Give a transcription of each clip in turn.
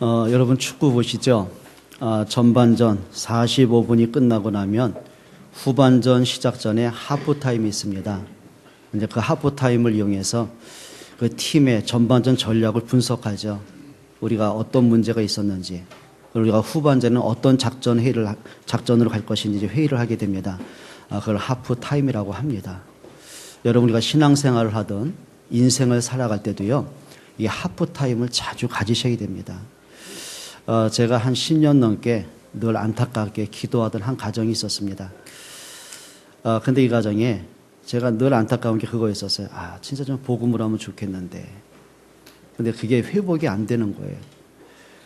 여러분 축구 보시죠? 전반전 45분이 끝나고 나면 후반전 시작 전에 하프타임이 있습니다. 이제 그 하프타임을 이용해서 그 팀의 전반전 전략을 분석하죠. 우리가 어떤 문제가 있었는지, 우리가 후반전에는 어떤 작전으로 갈 것인지 회의를 하게 됩니다. 그걸 하프타임이라고 합니다. 여러분, 우리가 신앙생활을 하든 인생을 살아갈 때도요, 이 하프타임을 자주 가지셔야 됩니다. 제가 한 10년 넘게 늘 안타깝게 기도하던 한 가정이 있었습니다. 근데 이 가정에 제가 늘 안타까운 게 그거였었어요. 진짜 좀 복음을 하면 좋겠는데. 근데 그게 회복이 안 되는 거예요.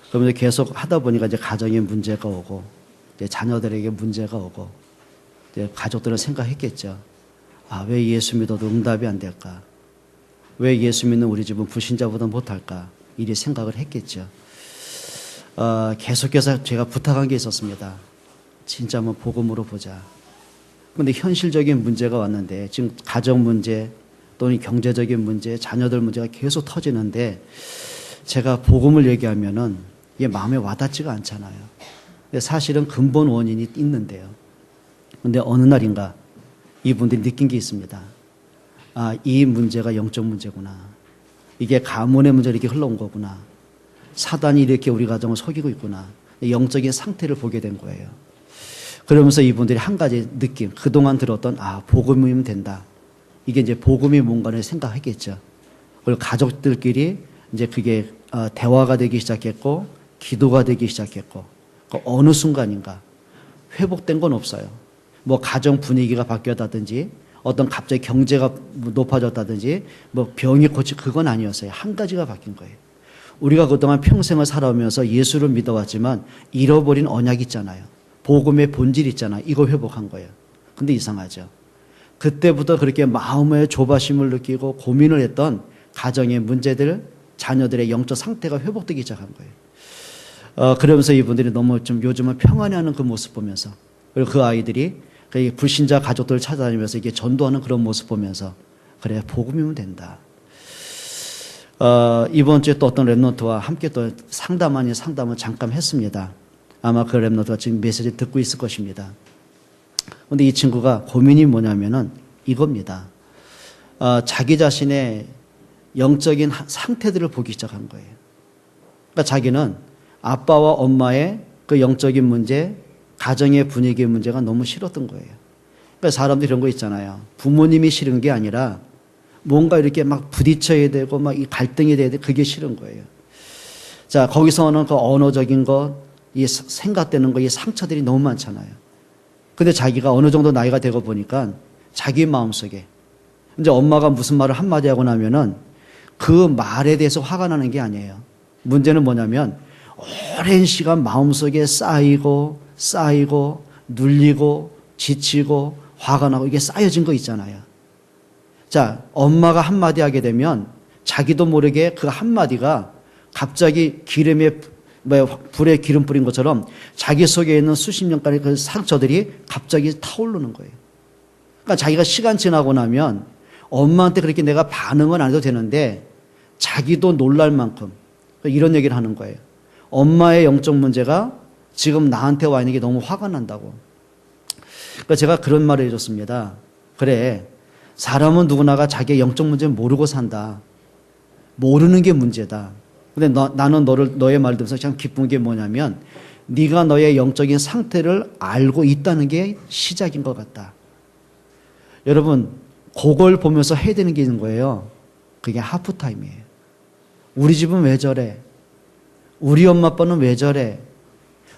그러면서 계속 하다 보니까 이제 가정에 문제가 오고, 이제 자녀들에게 문제가 오고, 이제 가족들은 생각했겠죠. 왜 예수 믿어도 응답이 안 될까? 왜 예수 믿는 우리 집은 불신자보다 못할까? 이리 생각을 했겠죠. 계속해서 제가 부탁한 게 있었습니다. 진짜 한번 복음으로 보자. 그런데 현실적인 문제가 왔는데 지금 가정 문제 또는 경제적인 문제, 자녀들 문제가 계속 터지는데 제가 복음을 얘기하면은 이게 마음에 와닿지가 않잖아요. 근데 사실은 근본 원인이 있는데요. 근데 어느 날인가 이분들이 느낀 게 있습니다. 이 문제가 영적 문제구나. 이게 가문의 문제로 이렇게 흘러온 거구나. 사단이 이렇게 우리 가정을 속이고 있구나. 영적인 상태를 보게 된 거예요. 그러면서 이분들이 한 가지 느낌, 그동안 들었던 복음이면 된다. 이게 이제 복음이 뭔가를 생각하겠죠. 그리고 가족들끼리 이제 그게 대화가 되기 시작했고 기도가 되기 시작했고 어느 순간인가 회복된 건 없어요. 뭐 가정 분위기가 바뀌었다든지 어떤 갑자기 경제가 높아졌다든지 뭐 병이 그건 아니었어요. 한 가지가 바뀐 거예요. 우리가 그동안 평생을 살아오면서 예수를 믿어왔지만 잃어버린 언약 있잖아요. 복음의 본질 있잖아요. 이거 회복한 거예요. 근데 이상하죠. 그때부터 그렇게 마음의 조바심을 느끼고 고민을 했던 가정의 문제들, 자녀들의 영적 상태가 회복되기 시작한 거예요. 그러면서 이분들이 너무 좀 요즘은 평안해하는 그 모습 보면서, 그리고 그 아이들이 불신자 가족들을 찾아다니면서 이게 전도하는 그런 모습 보면서 그래, 복음이면 된다. 이번 주에 또 어떤 랩런트와 함께 또 상담을 잠깐 했습니다. 아마 그 랩런트가 지금 메시지를 듣고 있을 것입니다. 근데 이 친구가 고민이 뭐냐면은 이겁니다. 자기 자신의 영적인 상태들을 보기 시작한 거예요. 그러니까 자기는 아빠와 엄마의 그 영적인 문제, 가정의 분위기의 문제가 너무 싫었던 거예요. 그러니까 사람들이 이런 거 있잖아요. 부모님이 싫은 게 아니라 뭔가 이렇게 막 부딪혀야 되고 막 이 갈등이 돼야 돼. 그게 싫은 거예요. 자, 거기서는 그 언어적인 것, 이 생각되는 거, 이 상처들이 너무 많잖아요. 근데 자기가 어느 정도 나이가 되고 보니까 자기 마음속에 이제 엄마가 무슨 말을 한마디 하고 나면은 그 말에 대해서 화가 나는 게 아니에요. 문제는 뭐냐면 오랜 시간 마음속에 쌓이고 눌리고 지치고 화가 나고 이게 쌓여진 거 있잖아요. 자, 엄마가 한마디 하게 되면 자기도 모르게 그 한마디가 갑자기 불에 기름 뿌린 것처럼 자기 속에 있는 수십 년간의 그 상처들이 갑자기 타오르는 거예요. 그러니까 자기가 시간 지나고 나면 엄마한테 그렇게 내가 반응은 안 해도 되는데 자기도 놀랄 만큼 이런 얘기를 하는 거예요. 엄마의 영적 문제가 지금 나한테 와 있는 게 너무 화가 난다고. 그러니까 제가 그런 말을 해줬습니다. 그래, 사람은 누구나가 자기의 영적 문제를 모르고 산다. 모르는 게 문제다. 근데 나는 너의 말 들으면서 참 기쁜 게 뭐냐면 네가 너의 영적인 상태를 알고 있다는 게 시작인 것 같다. 여러분, 그걸 보면서 해야 되는 게 있는 거예요. 그게 하프타임이에요. 우리 집은 왜 저래? 우리 엄마 아빠는 왜 저래?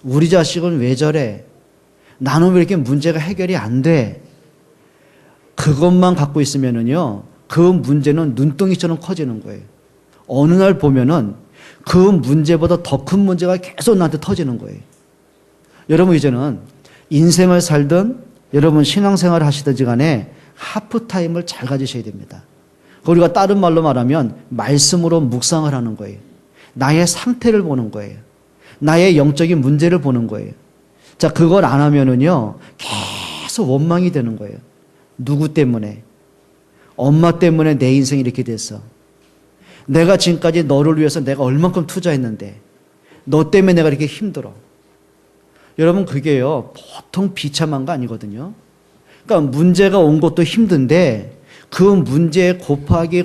우리 자식은 왜 저래? 나는 왜 이렇게 문제가 해결이 안 돼? 그것만 갖고 있으면은요, 그 문제는 눈덩이처럼 커지는 거예요. 어느 날 보면은 그 문제보다 더 큰 문제가 계속 나한테 터지는 거예요. 여러분, 이제는 인생을 살든 여러분 신앙생활을 하시든지 간에 하프타임을 잘 가지셔야 됩니다. 우리가 다른 말로 말하면 말씀으로 묵상을 하는 거예요. 나의 상태를 보는 거예요. 나의 영적인 문제를 보는 거예요. 자, 그걸 안 하면은요, 계속 원망이 되는 거예요. 누구 때문에? 엄마 때문에 내 인생이 이렇게 됐어. 내가 지금까지 너를 위해서 내가 얼만큼 투자했는데 너 때문에 내가 이렇게 힘들어. 여러분, 그게요, 보통 비참한 거 아니거든요. 그러니까 문제가 온 것도 힘든데 그 문제 곱하기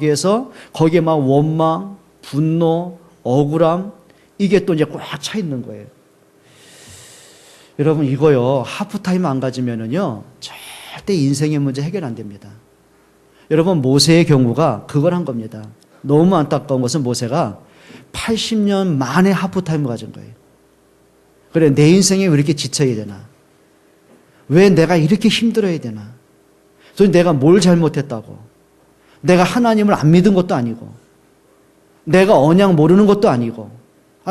해서 거기에 막 원망, 분노, 억울함, 이게 또 이제 꽉 차 있는 거예요. 여러분, 이거요, 하프타임 안 가지면은요, 절대 인생의 문제 해결 안 됩니다. 여러분, 모세의 경우가 그걸 한 겁니다. 너무 안타까운 것은 모세가 80년 만에 하프타임을 가진 거예요. 그래, 내 인생에 왜 이렇게 지쳐야 되나? 왜 내가 이렇게 힘들어야 되나? 그래서 내가 뭘 잘못했다고? 내가 하나님을 안 믿은 것도 아니고, 내가 언약 모르는 것도 아니고,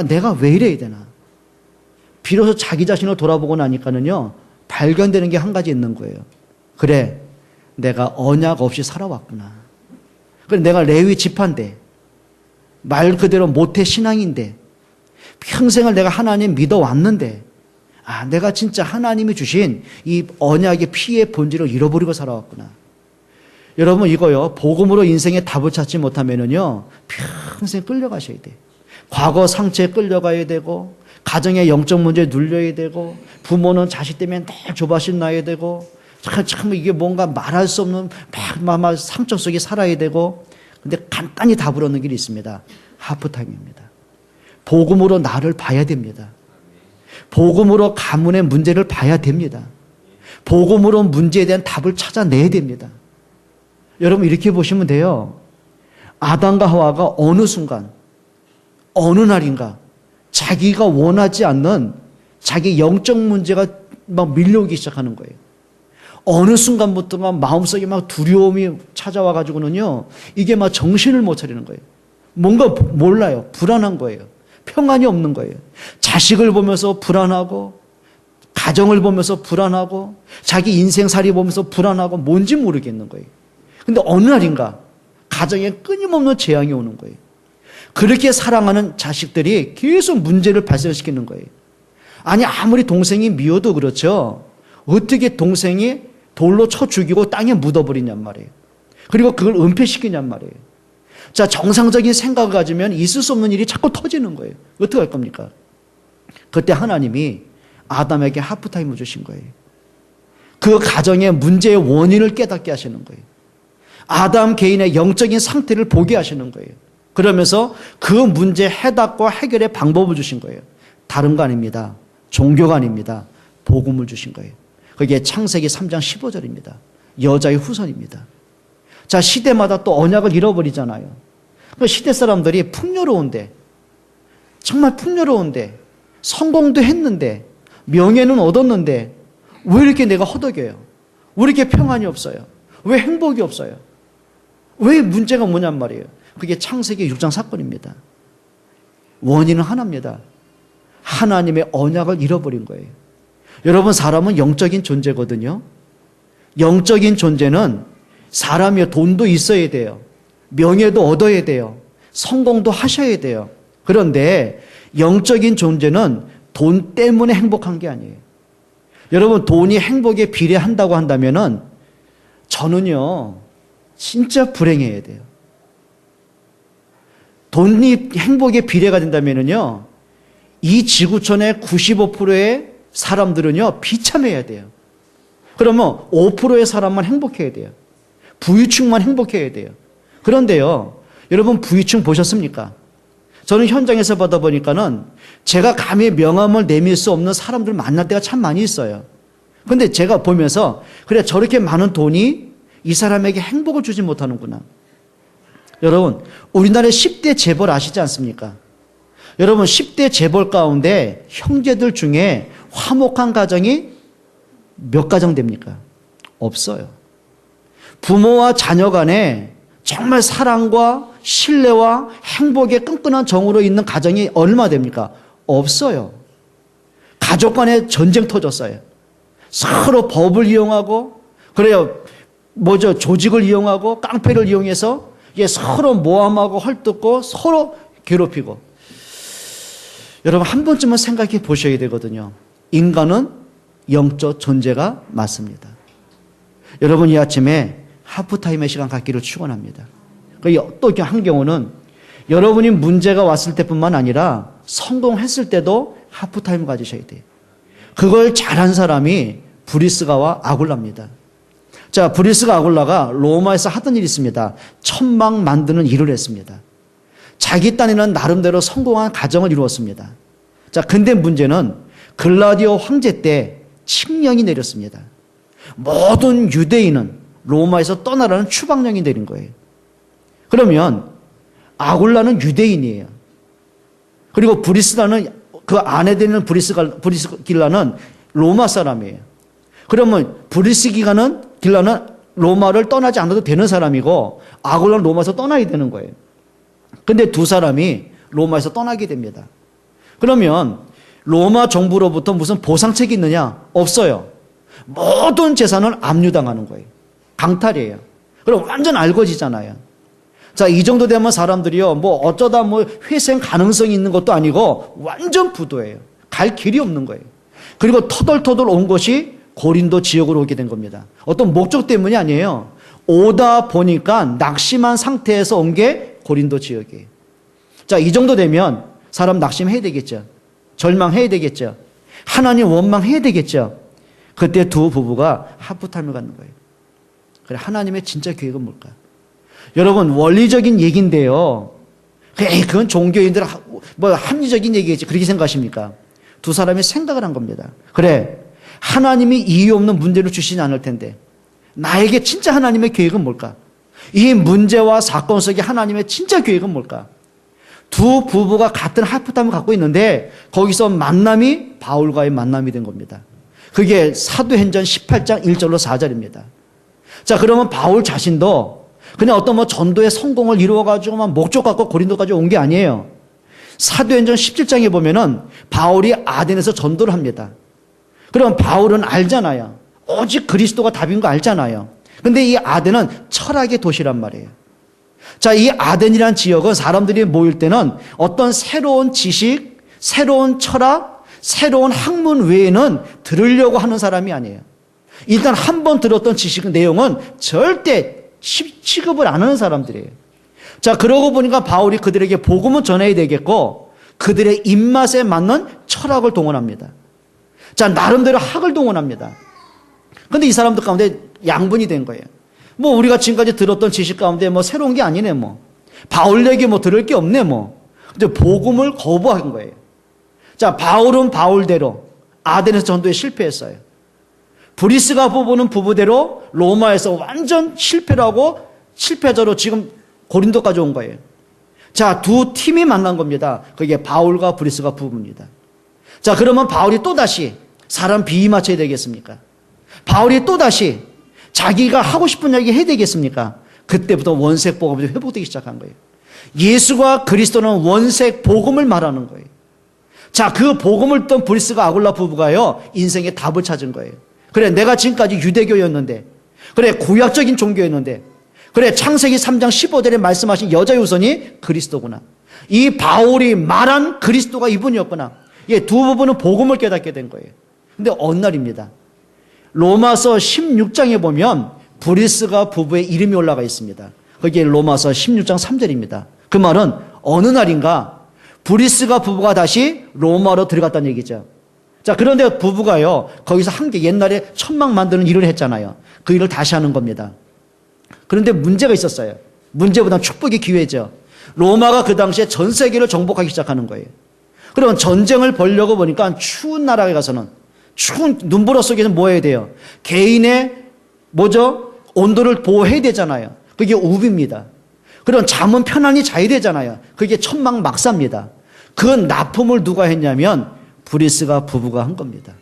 내가 왜 이래야 되나? 비로소 자기 자신을 돌아보고 나니까는요, 발견되는 게 한 가지 있는 거예요. 그래, 내가 언약 없이 살아왔구나. 그래, 내가 레위 지파인데, 말 그대로 모태 신앙인데, 평생을 내가 하나님 믿어왔는데, 내가 진짜 하나님이 주신 이 언약의 피의 본질을 잃어버리고 살아왔구나. 여러분, 이거요, 복음으로 인생의 답을 찾지 못하면은요, 평생 끌려가셔야 돼. 과거 상처에 끌려가야 되고, 가정의 영적 문제에 눌려야 되고, 부모는 자식 때문에 늘 조바심 나야 되고, 참 이게 뭔가 말할 수 없는 막 상처 속에 살아야 되고. 근데 간단히 답을 얻는 길이 있습니다. 하프타임입니다. 복음으로 나를 봐야 됩니다. 복음으로 가문의 문제를 봐야 됩니다. 복음으로 문제에 대한 답을 찾아내야 됩니다. 여러분, 이렇게 보시면 돼요. 아담과 하와가 어느 순간, 어느 날인가 자기가 원하지 않는 자기 영적 문제가 막 밀려오기 시작하는 거예요. 어느 순간부터가 마음속에 막 두려움이 찾아와 가지고는요, 이게 막 정신을 못 차리는 거예요. 뭔가 몰라요. 불안한 거예요. 평안이 없는 거예요. 자식을 보면서 불안하고, 가정을 보면서 불안하고, 자기 인생살이 보면서 불안하고, 뭔지 모르겠는 거예요. 근데 어느 날인가 가정에 끊임없는 재앙이 오는 거예요. 그렇게 사랑하는 자식들이 계속 문제를 발생시키는 거예요. 아니, 아무리 동생이 미워도 그렇죠. 어떻게 동생이 돌로 쳐 죽이고 땅에 묻어버리냔 말이에요. 그리고 그걸 은폐시키냔 말이에요. 자, 정상적인 생각을 가지면 있을 수 없는 일이 자꾸 터지는 거예요. 어떻게 할 겁니까? 그때 하나님이 아담에게 하프타임을 주신 거예요. 그 가정의 문제의 원인을 깨닫게 하시는 거예요. 아담 개인의 영적인 상태를 보게 하시는 거예요. 그러면서 그 문제 해답과 해결의 방법을 주신 거예요. 다른 거 아닙니다. 종교가 아닙니다. 복음을 주신 거예요. 그게 창세기 3장 15절입니다. 여자의 후손입니다. 자, 시대마다 또 언약을 잃어버리잖아요. 그 시대 사람들이 풍요로운데, 정말 풍요로운데, 성공도 했는데, 명예는 얻었는데, 왜 이렇게 내가 허덕여요? 왜 이렇게 평안이 없어요? 왜 행복이 없어요? 왜 문제가 뭐냔 말이에요. 그게 창세기 6장 사건입니다. 원인은 하나입니다. 하나님의 언약을 잃어버린 거예요. 여러분, 사람은 영적인 존재거든요. 영적인 존재는 사람이 돈도 있어야 돼요. 명예도 얻어야 돼요. 성공도 하셔야 돼요. 그런데 영적인 존재는 돈 때문에 행복한 게 아니에요. 여러분, 돈이 행복에 비례한다고 한다면은 저는요, 진짜 불행해야 돼요. 돈이 행복에 비례가 된다면은요, 이 지구촌의 95%의 사람들은요, 비참해야 돼요. 그러면 5%의 사람만 행복해야 돼요. 부유층만 행복해야 돼요. 그런데요, 여러분, 부유층 보셨습니까? 저는 현장에서 받아보니까는 제가 감히 명함을 내밀 수 없는 사람들 만날 때가 참 많이 있어요. 근데 제가 보면서, 그래, 저렇게 많은 돈이 이 사람에게 행복을 주지 못하는구나. 여러분, 우리나라의 10대 재벌 아시지 않습니까? 여러분, 10대 재벌 가운데 형제들 중에 화목한 가정이 몇 가정 됩니까? 없어요. 부모와 자녀 간에 정말 사랑과 신뢰와 행복의 끈끈한 정으로 있는 가정이 얼마 됩니까? 없어요. 가족 간에 전쟁 터졌어요. 서로 법을 이용하고, 그래요, 조직을 이용하고 깡패를 이용해서 이게 서로 모함하고 헐뜯고 서로 괴롭히고. 여러분, 한 번쯤은 생각해 보셔야 되거든요. 인간은 영적 존재가 맞습니다. 여러분, 이 아침에 하프타임의 시간 갖기를 축원합니다. 또 한 경우는 여러분이 문제가 왔을 때뿐만 아니라 성공했을 때도 하프타임 가지셔야 돼요. 그걸 잘한 사람이 브리스가와 아굴라입니다. 자, 브리스가 아굴라가 로마에서 하던 일이 있습니다. 천막 만드는 일을 했습니다. 자기 딴에는 나름대로 성공한 가정을 이루었습니다. 자, 근데 문제는 글라디오 황제 때 칙령이 내렸습니다. 모든 유대인은 로마에서 떠나라는 추방령이 내린 거예요. 그러면 아굴라는 유대인이에요. 그리고 브리스라는 그 아내 되는 브리스길라는 로마 사람이에요. 그러면 브리스길라는 로마를 떠나지 않아도 되는 사람이고 아굴라는 로마에서 떠나야 되는 거예요. 근데 두 사람이 로마에서 떠나게 됩니다. 그러면 로마 정부로부터 무슨 보상책이 있느냐? 없어요. 모든 재산을 압류당하는 거예요. 강탈이에요. 그럼 완전 알거지잖아요. 자, 이 정도 되면 사람들이요, 뭐 어쩌다 뭐 회생 가능성이 있는 것도 아니고 완전 부도예요. 갈 길이 없는 거예요. 그리고 터덜터덜 온 것이 고린도 지역으로 오게 된 겁니다. 어떤 목적 때문이 아니에요. 오다 보니까 낙심한 상태에서 온 게 고린도 지역이에요. 자, 이 정도 되면 사람 낙심해야 되겠죠. 절망해야 되겠죠. 하나님 원망해야 되겠죠. 그때 두 부부가 하프타임을 갖는 거예요. 그래, 하나님의 진짜 계획은 뭘까? 여러분, 원리적인 얘기인데요. 그건 종교인들 뭐 합리적인 얘기겠지. 그렇게 생각하십니까? 두 사람이 생각을 한 겁니다. 그래, 하나님이 이유 없는 문제를 주시지 않을 텐데 나에게 진짜 하나님의 계획은 뭘까? 이 문제와 사건 속에 하나님의 진짜 계획은 뭘까? 두 부부가 같은 하프타임을 갖고 있는데 거기서 만남이 바울과의 만남이 된 겁니다. 그게 사도행전 18장 1절로 4절입니다. 자, 그러면 바울 자신도 그냥 어떤 뭐 전도의 성공을 이루어가지고만 목적 갖고 고린도까지 온 게 아니에요. 사도행전 17장에 보면은 바울이 아덴에서 전도를 합니다. 그럼 바울은 알잖아요. 오직 그리스도가 답인 거 알잖아요. 근데 이 아덴은 철학의 도시란 말이에요. 자, 이 아덴이라는 지역은 사람들이 모일 때는 어떤 새로운 지식, 새로운 철학, 새로운 학문 외에는 들으려고 하는 사람이 아니에요. 일단 한 번 들었던 지식 내용은 절대 취급을 안 하는 사람들이에요. 자, 그러고 보니까 바울이 그들에게 복음을 전해야 되겠고 그들의 입맛에 맞는 철학을 동원합니다. 자, 나름대로 학을 동원합니다. 근데 이 사람들 가운데 양분이 된 거예요. 뭐 우리가 지금까지 들었던 지식 가운데 뭐 새로운 게 아니네 뭐. 바울 얘기 뭐 들을 게 없네 뭐. 근데 복음을 거부한 거예요. 자, 바울은 바울대로 아덴에서 전도에 실패했어요. 브리스가 부부는 부부대로 로마에서 완전 실패를 하고 실패자로 지금 고린도까지 온 거예요. 자, 두 팀이 만난 겁니다. 그게 바울과 브리스가 부부입니다. 자, 그러면 바울이 또다시 사람 비위 맞춰야 되겠습니까? 바울이 또다시 자기가 하고 싶은 얘기 해야 되겠습니까? 그때부터 원색 복음이 회복되기 시작한 거예요. 예수가 그리스도는 원색 복음을 말하는 거예요. 자, 그 복음을 듣던 브리스가 아굴라 부부가요, 인생의 답을 찾은 거예요. 그래, 내가 지금까지 유대교였는데, 그래, 구약적인 종교였는데, 그래, 창세기 3장 15절에 말씀하신 여자의 후손이 그리스도구나. 이 바울이 말한 그리스도가 이분이었구나. 예, 두 부부는 복음을 깨닫게 된 거예요. 근데 어느 날입니다. 로마서 16장에 보면 브리스가 부부의 이름이 올라가 있습니다. 거기에 로마서 16장 3절입니다. 그 말은 어느 날인가 브리스가 부부가 다시 로마로 들어갔다는 얘기죠. 자, 그런데 부부가요, 거기서 한 게 옛날에 천막 만드는 일을 했잖아요. 그 일을 다시 하는 겁니다. 그런데 문제가 있었어요. 문제보다는 축복의 기회죠. 로마가 그 당시에 전 세계를 정복하기 시작하는 거예요. 그러면 전쟁을 벌려고 보니까 추운 나라에 가서는 추운 눈보라 속에서 뭐 해야 돼요? 개인의 뭐죠? 온도를 보호해야 되잖아요. 그게 우비입니다. 그럼 잠은 편안히 자야 되잖아요. 그게 천막 막사입니다. 그 납품을 누가 했냐면 브리스가 부부가 한 겁니다.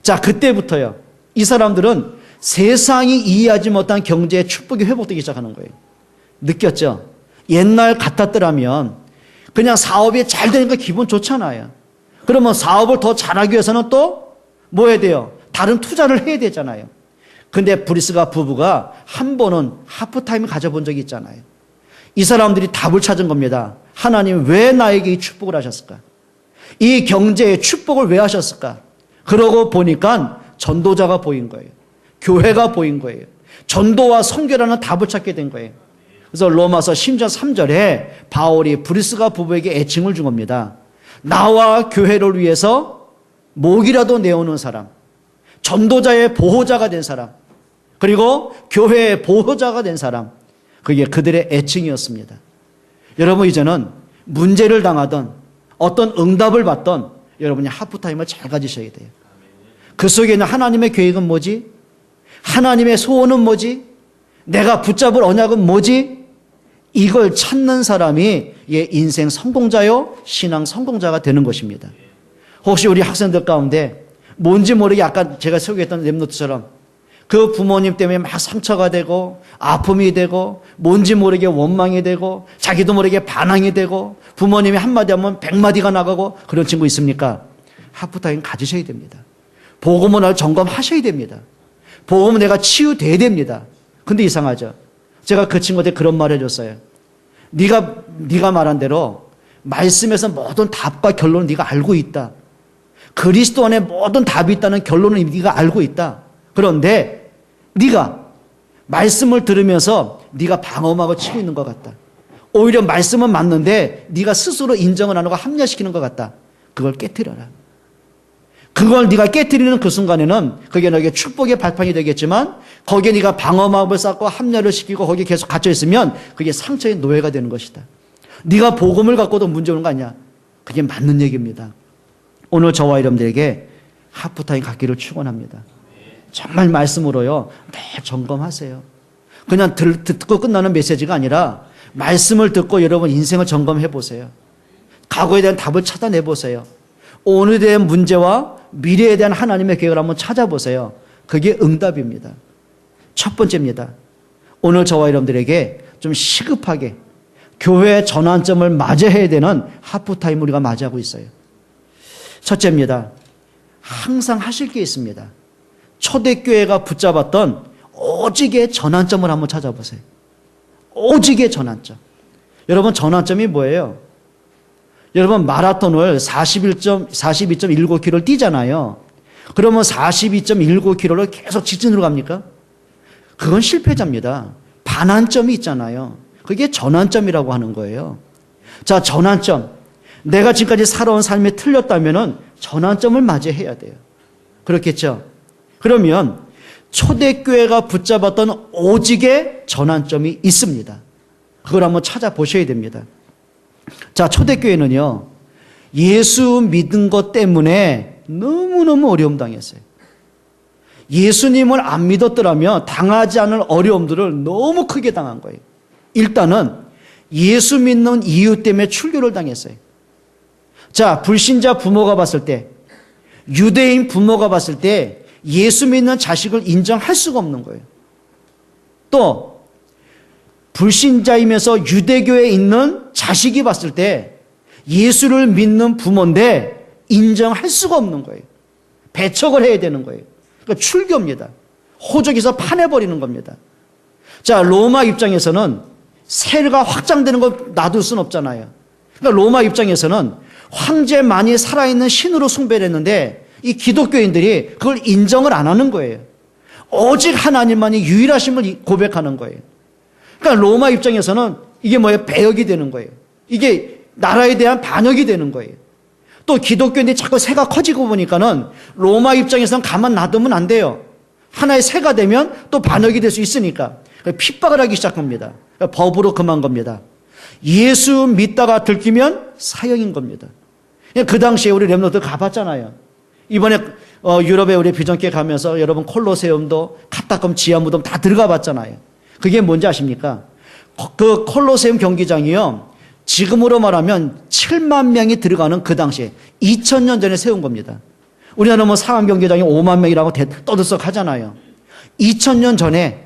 자, 그때부터요, 이 사람들은 세상이 이해하지 못한 경제의 축복이 회복되기 시작하는 거예요. 느꼈죠? 옛날 같았더라면 그냥 사업이 잘 되니까 기분 좋잖아요. 그러면 사업을 더 잘하기 위해서는 또 뭐 해야 돼요? 다른 투자를 해야 되잖아요. 근데 브리스가 부부가 한 번은 하프타임을 가져본 적이 있잖아요. 이 사람들이 답을 찾은 겁니다. 하나님 왜 나에게 이 축복을 하셨을까? 이 경제의 축복을 왜 하셨을까? 그러고 보니까 전도자가 보인 거예요. 교회가 보인 거예요. 전도와 선교라는 답을 찾게 된 거예요. 그래서 로마서 10장 3절에 바울이 브리스가 부부에게 애칭을 준 겁니다. 나와 교회를 위해서 목이라도 내오는 사람, 전도자의 보호자가 된 사람, 그리고 교회의 보호자가 된 사람, 그게 그들의 애칭이었습니다. 여러분, 이제는 문제를 당하던 어떤 응답을 받던 여러분이 하프타임을 잘 가지셔야 돼요. 그 속에 있는 하나님의 계획은 뭐지? 하나님의 소원은 뭐지? 내가 붙잡을 언약은 뭐지? 이걸 찾는 사람이 인생 성공자요, 신앙 성공자가 되는 것입니다. 혹시 우리 학생들 가운데 뭔지 모르게 아까 제가 소개했던 랩노트처럼 그 부모님 때문에 막 상처가 되고 아픔이 되고 뭔지 모르게 원망이 되고 자기도 모르게 반항이 되고 부모님이 한마디 하면 100마디가 나가고 그런 친구 있습니까? 하프타임 가지셔야 됩니다. 복음을 점검하셔야 됩니다. 복음은 내가 치유돼야 됩니다. 근데 이상하죠. 제가 그 친구한테 그런 말 해줬어요. 네가 말한 대로 말씀에서 모든 답과 결론을 네가 알고 있다. 그리스도 안에 모든 답이 있다는 결론을 네가 알고 있다. 그런데 네가 말씀을 들으면서 네가 방어막을 치고 있는 것 같다. 오히려 말씀은 맞는데 네가 스스로 인정을 안 하고 합리화시키는 것 같다. 그걸 깨트려라. 그걸 네가 깨트리는 그 순간에는 그게 너에게 축복의 발판이 되겠지만 거기에 네가 방어막을 쌓고 합리화를 시키고 거기에 계속 갇혀 있으면 그게 상처의 노예가 되는 것이다. 네가 복음을 갖고도 문제 오는 거 아니야. 그게 맞는 얘기입니다. 오늘 저와 여러분들에게 하프타임 갖기를 축원합니다. 정말 말씀으로요, 늘 점검하세요. 그냥 듣고 끝나는 메시지가 아니라 말씀을 듣고 여러분 인생을 점검해 보세요. 과거에 대한 답을 찾아내 보세요. 오늘에 대한 문제와 미래에 대한 하나님의 계획을 한번 찾아보세요. 그게 응답입니다. 첫 번째입니다. 오늘 저와 여러분들에게 좀 시급하게 교회의 전환점을 맞이해야 되는 하프타임 우리가 맞이하고 있어요. 첫째입니다. 항상 하실 게 있습니다. 초대교회가 붙잡았던 오직의 전환점을 한번 찾아보세요. 오직의 전환점. 여러분, 전환점이 뭐예요? 여러분, 마라톤을 42.19km를 뛰잖아요. 그러면 42.19km를 계속 직진으로 갑니까? 그건 실패자입니다. 반환점이 있잖아요. 그게 전환점이라고 하는 거예요. 자, 전환점. 내가 지금까지 살아온 삶이 틀렸다면 전환점을 맞이해야 돼요. 그렇겠죠? 그러면 초대교회가 붙잡았던 오직의 전환점이 있습니다. 그걸 한번 찾아보셔야 됩니다. 자, 초대교회는요, 예수 믿은 것 때문에 너무너무 어려움 당했어요. 예수님을 안 믿었더라면 당하지 않을 어려움들을 너무 크게 당한 거예요. 일단은 예수 믿는 이유 때문에 출교를 당했어요. 자, 불신자 부모가 봤을 때, 유대인 부모가 봤을 때 예수 믿는 자식을 인정할 수가 없는 거예요. 또 불신자이면서 유대교에 있는 자식이 봤을 때 예수를 믿는 부모인데 인정할 수가 없는 거예요. 배척을 해야 되는 거예요. 그러니까 출교입니다. 호적에서 파내버리는 겁니다. 자, 로마 입장에서는 세례가 확장되는 걸 놔둘 수는 없잖아요. 그러니까 로마 입장에서는 황제만이 살아있는 신으로 숭배를 했는데 이 기독교인들이 그걸 인정을 안 하는 거예요. 오직 하나님만이 유일하심을 고백하는 거예요. 그러니까 로마 입장에서는 이게 뭐예요? 배역이 되는 거예요. 이게 나라에 대한 반역이 되는 거예요. 또 기독교인들이 자꾸 새가 커지고 보니까는 로마 입장에서는 가만 놔두면 안 돼요. 하나의 새가 되면 또 반역이 될 수 있으니까 핍박을 하기 시작합니다. 법으로 금한 겁니다. 예수 믿다가 들키면 사형인 겁니다. 그 당시에 우리 렘너들 가봤잖아요. 이번에 유럽에 우리 비전교회 가면서 여러분 콜로세움도 카타콤 지하무덤 다 들어가 봤잖아요. 그게 뭔지 아십니까? 그 콜로세움 경기장이요, 지금으로 말하면 7만 명이 들어가는 그 당시에 2000년 전에 세운 겁니다. 우리나라 뭐 상암 경기장이 5만 명이라고 떠들썩 하잖아요. 2000년 전에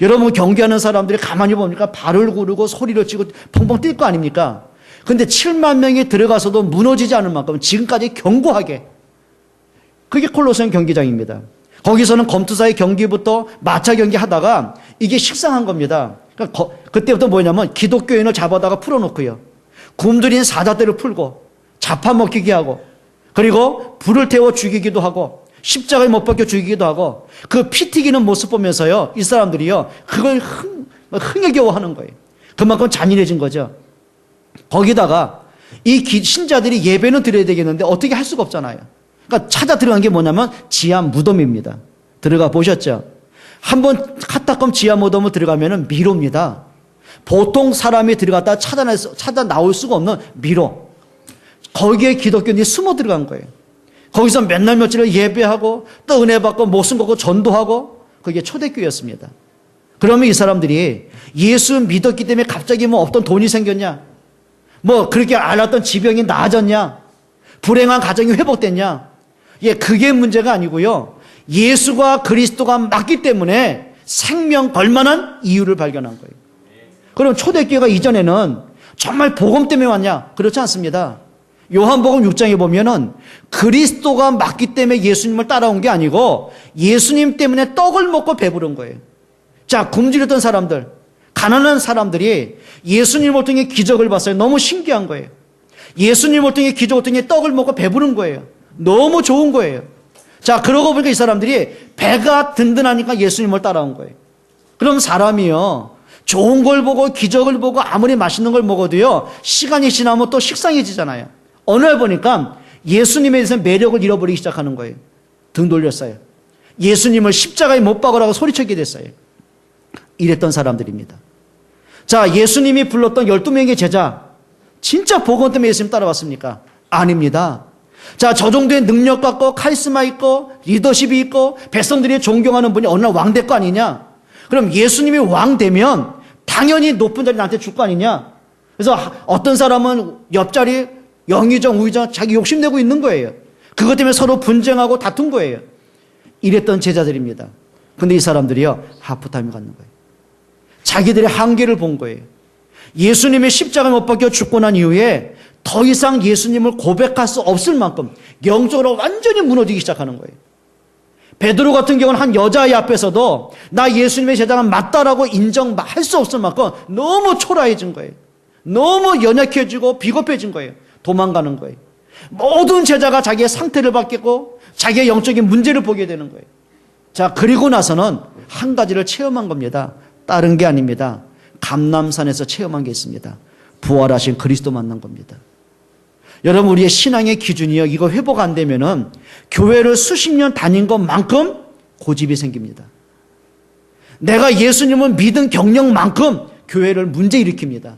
여러분 경기하는 사람들이 가만히 보니까 발을 구르고 소리를 치고 펑펑 뛸 거 아닙니까? 근데 7만 명이 들어가서도 무너지지 않을 만큼 지금까지 견고하게, 그게 콜로세움 경기장입니다. 거기서는 검투사의 경기부터 마차 경기 하다가 이게 식상한 겁니다. 그러니까 그때부터 뭐냐면 기독교인을 잡아다가 풀어놓고요, 굶주린 사자떼를 풀고 잡아먹히게 하고, 그리고 불을 태워 죽이기도 하고 십자가에 못 박혀 죽이기도 하고, 그 피 튀기는 모습 보면서요, 이 사람들이요 그걸 흥에 겨워하는 거예요. 그만큼 잔인해진 거죠. 거기다가 이 신자들이 예배는 드려야 되겠는데 어떻게 할 수가 없잖아요. 그러니까 찾아 들어간 게 뭐냐면 지하 무덤입니다. 들어가 보셨죠? 한번 카타콤 지하 무덤을 들어가면은 미로입니다. 보통 사람이 들어갔다 찾아 나올 수가 없는 미로. 거기에 기독교인이 숨어 들어간 거예요. 거기서 맨날 며칠을 예배하고 또 은혜 받고 목숨 걸고 전도하고 그게 초대교회였습니다. 그러면 이 사람들이 예수 믿었기 때문에 갑자기 뭐 없던 돈이 생겼냐? 뭐 그렇게 앓았던 지병이 나아졌냐? 불행한 가정이 회복됐냐? 예, 그게 문제가 아니고요. 예수가 그리스도가 맞기 때문에 생명 걸만한 이유를 발견한 거예요. 그럼 초대교회가 이전에는 정말 복음 때문에 왔냐? 그렇지 않습니다. 요한복음 6장에 보면은 그리스도가 맞기 때문에 예수님을 따라온 게 아니고 예수님 때문에 떡을 먹고 배부른 거예요. 자, 굶주렸던 사람들, 가난한 사람들이 예수님을 통해 기적을 봤어요. 너무 신기한 거예요. 예수님을 통해 기적을 통해 떡을 먹고 배부른 거예요. 너무 좋은 거예요. 자, 그러고 보니까 이 사람들이 배가 든든하니까 예수님을 따라온 거예요. 그럼 사람이요, 좋은 걸 보고 기적을 보고 아무리 맛있는 걸 먹어도요, 시간이 지나면 또 식상해지잖아요. 어느 날 보니까 예수님에 대해서 매력을 잃어버리기 시작하는 거예요. 등 돌렸어요. 예수님을 십자가에 못 박으라고 소리치게 됐어요. 이랬던 사람들입니다. 자, 예수님이 불렀던 12명의 제자, 진짜 복음 때문에 예수님 따라왔습니까? 아닙니다. 자, 저 정도의 능력 갖고 카리스마 있고 리더십이 있고 백성들이 존경하는 분이 어느 날 왕 될 거 아니냐? 그럼 예수님이 왕 되면 당연히 높은 자리 나한테 줄 거 아니냐? 그래서 어떤 사람은 옆자리 영의정, 우의정 자기 욕심내고 있는 거예요. 그것 때문에 서로 분쟁하고 다툰 거예요. 이랬던 제자들입니다. 근데 이 사람들이요, 하프타임에 갖는 거예요. 자기들의 한계를 본 거예요. 예수님의 십자가에 못 박혀 죽고 난 이후에 더 이상 예수님을 고백할 수 없을 만큼 영적으로 완전히 무너지기 시작하는 거예요. 베드로 같은 경우는 한 여자아이 앞에서도 나 예수님의 제자가 맞다라고 인정할 수 없을 만큼 너무 초라해진 거예요. 너무 연약해지고 비겁해진 거예요. 도망가는 거예요. 모든 제자가 자기의 상태를 바뀌고 자기의 영적인 문제를 보게 되는 거예요. 자, 그리고 나서는 한 가지를 체험한 겁니다. 다른 게 아닙니다. 감람산에서 체험한 게 있습니다. 부활하신 그리스도 만난 겁니다. 여러분, 우리의 신앙의 기준이요, 이거 회복 안 되면은 교회를 수십 년 다닌 것만큼 고집이 생깁니다. 내가 예수님을 믿은 경력만큼 교회를 문제 일으킵니다.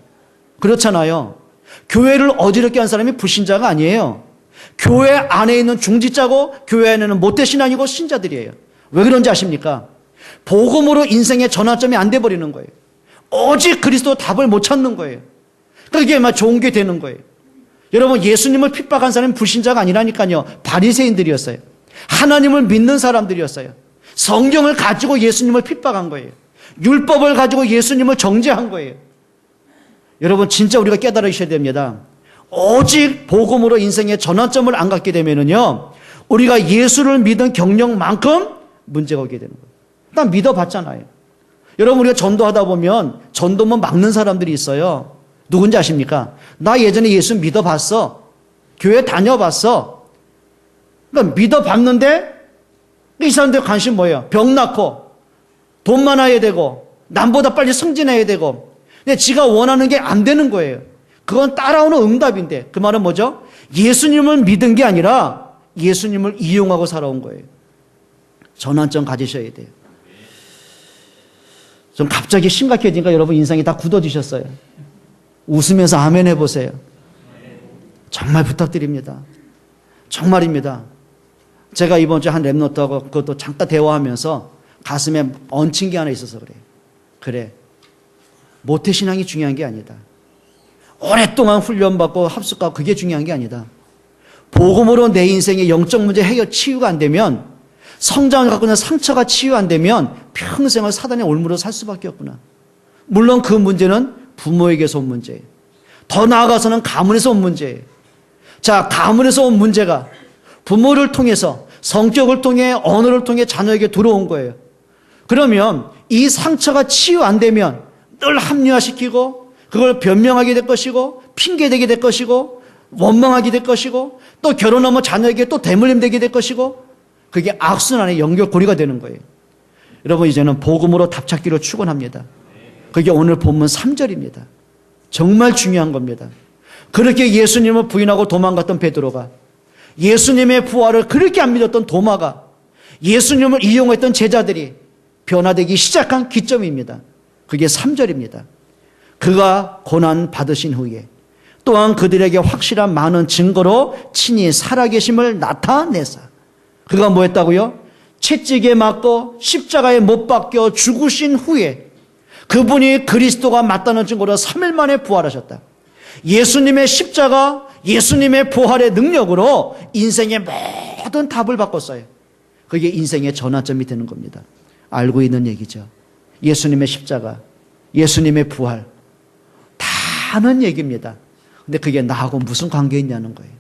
그렇잖아요. 교회를 어지럽게 한 사람이 불신자가 아니에요. 교회 안에 있는 중지자고 교회 안에는 모태신앙이고 신자들이에요. 왜 그런지 아십니까? 복음으로 인생의 전환점이 안 돼버리는 거예요. 오직 그리스도 답을 못 찾는 거예요. 그게 막 좋은 게 되는 거예요. 여러분, 예수님을 핍박한 사람은 불신자가 아니라니까요. 바리새인들이었어요. 하나님을 믿는 사람들이었어요. 성경을 가지고 예수님을 핍박한 거예요. 율법을 가지고 예수님을 정죄한 거예요. 여러분, 진짜 우리가 깨달으셔야 됩니다. 오직 복음으로 인생의 전환점을 안 갖게 되면은요, 우리가 예수를 믿은 경력만큼 문제가 오게 되는 거예요. 일단 믿어봤잖아요. 여러분, 우리가 전도하다 보면 전도만 막는 사람들이 있어요. 누군지 아십니까? 나 예전에 예수 믿어봤어. 교회 다녀봤어. 그러니까 믿어봤는데 이 사람들 관심 뭐예요? 병 낳고 돈 많아야 되고 남보다 빨리 승진해야 되고, 근데 지가 원하는 게 안 되는 거예요. 그건 따라오는 응답인데, 그 말은 뭐죠? 예수님을 믿은 게 아니라 예수님을 이용하고 살아온 거예요. 전환점 가지셔야 돼요. 좀 갑자기 심각해지니까 여러분 인상이 다 굳어지셨어요. 웃으면서 아멘 해보세요. 정말 부탁드립니다. 정말입니다. 제가 이번 주에 한 랩노트하고 그것도 잠깐 대화하면서 가슴에 얹힌 게 하나 있어서 그래요. 그래, 모태신앙이 중요한 게 아니다. 오랫동안 훈련받고 합숙하고 그게 중요한 게 아니다. 복음으로 내 인생의 영적 문제 해결 치유가 안 되면, 성장을 갖고 있는 상처가 치유 안 되면 평생을 사단의 올무로 살 수밖에 없구나. 물론 그 문제는 부모에게서 온 문제예요. 더 나아가서는 가문에서 온 문제예요. 자, 가문에서 온 문제가 부모를 통해서, 성격을 통해, 언어를 통해 자녀에게 들어온 거예요. 그러면 이 상처가 치유 안 되면 늘 합리화시키고 그걸 변명하게 될 것이고 핑계대게 될 것이고 원망하게 될 것이고 또 결혼하면 자녀에게 또 대물림 되게 될 것이고, 그게 악순환의 연결고리가 되는 거예요. 여러분, 이제는 복음으로 답찾기로 축원합니다. 그게 오늘 본문 3절입니다. 정말 중요한 겁니다. 그렇게 예수님을 부인하고 도망갔던 베드로가, 예수님의 부활을 그렇게 안 믿었던 도마가, 예수님을 이용했던 제자들이 변화되기 시작한 기점입니다. 그게 3절입니다. 그가 고난 받으신 후에 또한 그들에게 확실한 많은 증거로 친히 살아계심을 나타내사, 그가 뭐 했다고요? 채찍에 맞고 십자가에 못 박혀 죽으신 후에 그분이 그리스도가 맞다는 증거로 3일 만에 부활하셨다. 예수님의 십자가, 예수님의 부활의 능력으로 인생의 모든 답을 바꿨어요. 그게 인생의 전환점이 되는 겁니다. 알고 있는 얘기죠. 예수님의 십자가, 예수님의 부활, 다 아는 얘기입니다. 근데 그게 나하고 무슨 관계 있냐는 거예요.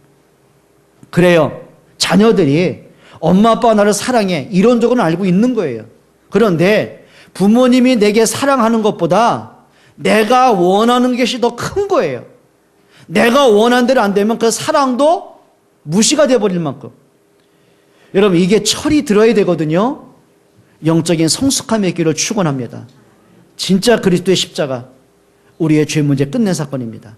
그래요. 자녀들이 엄마 아빠가 나를 사랑해, 이론적으로는 알고 있는 거예요. 그런데 부모님이 내게 사랑하는 것보다 내가 원하는 것이 더 큰 거예요. 내가 원하는 대로 안 되면 그 사랑도 무시가 되어버릴 만큼. 여러분, 이게 철이 들어야 되거든요. 영적인 성숙함의 길을 축원합니다. 진짜 그리스도의 십자가, 우리의 죄 문제 끝낸 사건입니다.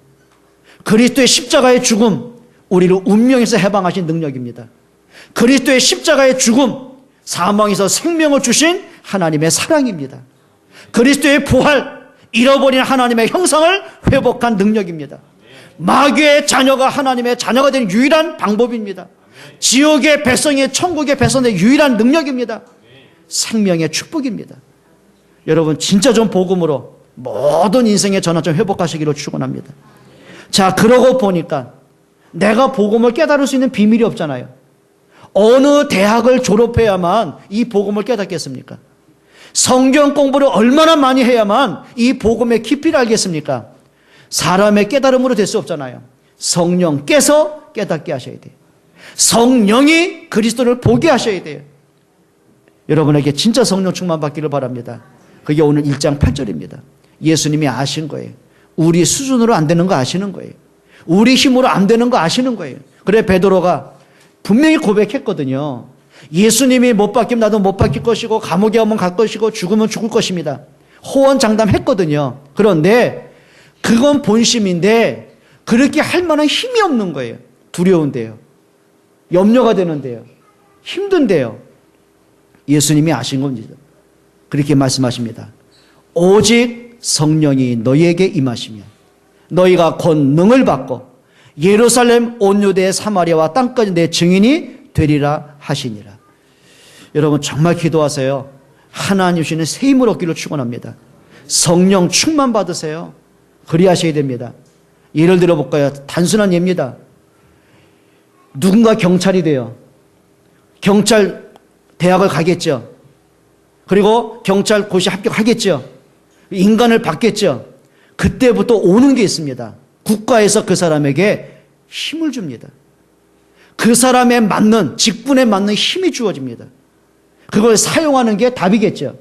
그리스도의 십자가의 죽음, 우리를 운명에서 해방하신 능력입니다. 그리스도의 십자가의 죽음, 사망에서 생명을 주신 하나님의 사랑입니다. 그리스도의 부활, 잃어버린 하나님의 형상을 회복한 능력입니다. 마귀의 자녀가 하나님의 자녀가 되는 유일한 방법입니다. 지옥의 백성이 천국의 백성의 유일한 능력입니다. 생명의 축복입니다. 여러분, 진짜 좀 복음으로 모든 인생의 전환점 회복하시기를 축원합니다. 자, 그러고 보니까 내가 복음을 깨달을 수 있는 비밀이 없잖아요. 어느 대학을 졸업해야만 이 복음을 깨닫겠습니까? 성경 공부를 얼마나 많이 해야만 이 복음의 깊이를 알겠습니까? 사람의 깨달음으로 될 수 없잖아요. 성령께서 깨닫게 하셔야 돼요. 성령이 그리스도를 보게 하셔야 돼요. 여러분에게 진짜 성령 충만 받기를 바랍니다. 그게 오늘 1장 8절입니다. 예수님이 아신 거예요. 우리 수준으로 안 되는 거 아시는 거예요. 우리 힘으로 안 되는 거 아시는 거예요. 그래 베드로가 분명히 고백했거든요. 예수님이 못 박히면 나도 못 박힐 것이고 감옥에 가면 갈 것이고 죽으면 죽을 것입니다. 호언장담했거든요. 그런데 그건 본심인데 그렇게 할 만한 힘이 없는 거예요. 두려운데요. 염려가 되는데요. 힘든데요. 예수님이 아신 겁니다. 그렇게 말씀하십니다. 오직 성령이 너희에게 임하시면 너희가 권능을 받고 예루살렘 온 유대 사마리아와 땅까지 내 증인이 되리라 하시니라. 여러분 정말 기도하세요. 하나님 주시는 새 힘을 얻기를 축원합니다. 성령 충만 받으세요. 그리하셔야 됩니다. 예를 들어 볼까요? 단순한 예입니다. 누군가 경찰이 돼요. 경찰 대학을 가겠죠. 그리고 경찰 고시 합격하겠죠. 인간을 받겠죠. 그때부터 오는 게 있습니다. 국가에서 그 사람에게 힘을 줍니다. 그 사람에 맞는, 직분에 맞는 힘이 주어집니다. 그걸 사용하는 게 답이겠죠.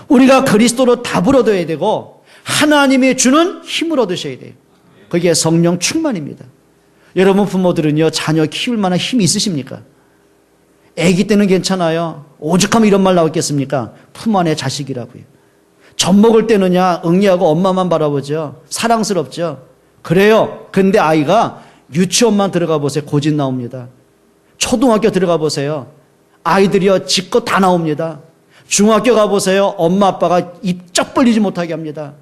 우리가 그리스도로 답을 얻어야 되고 하나님이 주는 힘을 얻으셔야 돼요. 그게 성령 충만입니다. 여러분 부모들은요, 자녀 키울 만한 힘이 있으십니까? 아기 때는 괜찮아요. 오죽하면 이런 말 나왔겠습니까? 품 안의 자식이라고요. 젖 먹을 때는야 응애하고 엄마만 바라보죠. 사랑스럽죠. 그래요. 근데 아이가 유치원만 들어가 보세요. 고집 나옵니다. 초등학교 들어가 보세요. 아이들이요 지껏 다 나옵니다. 중학교 가보세요. 엄마 아빠가 입 쩍 벌리지 못하게 합니다.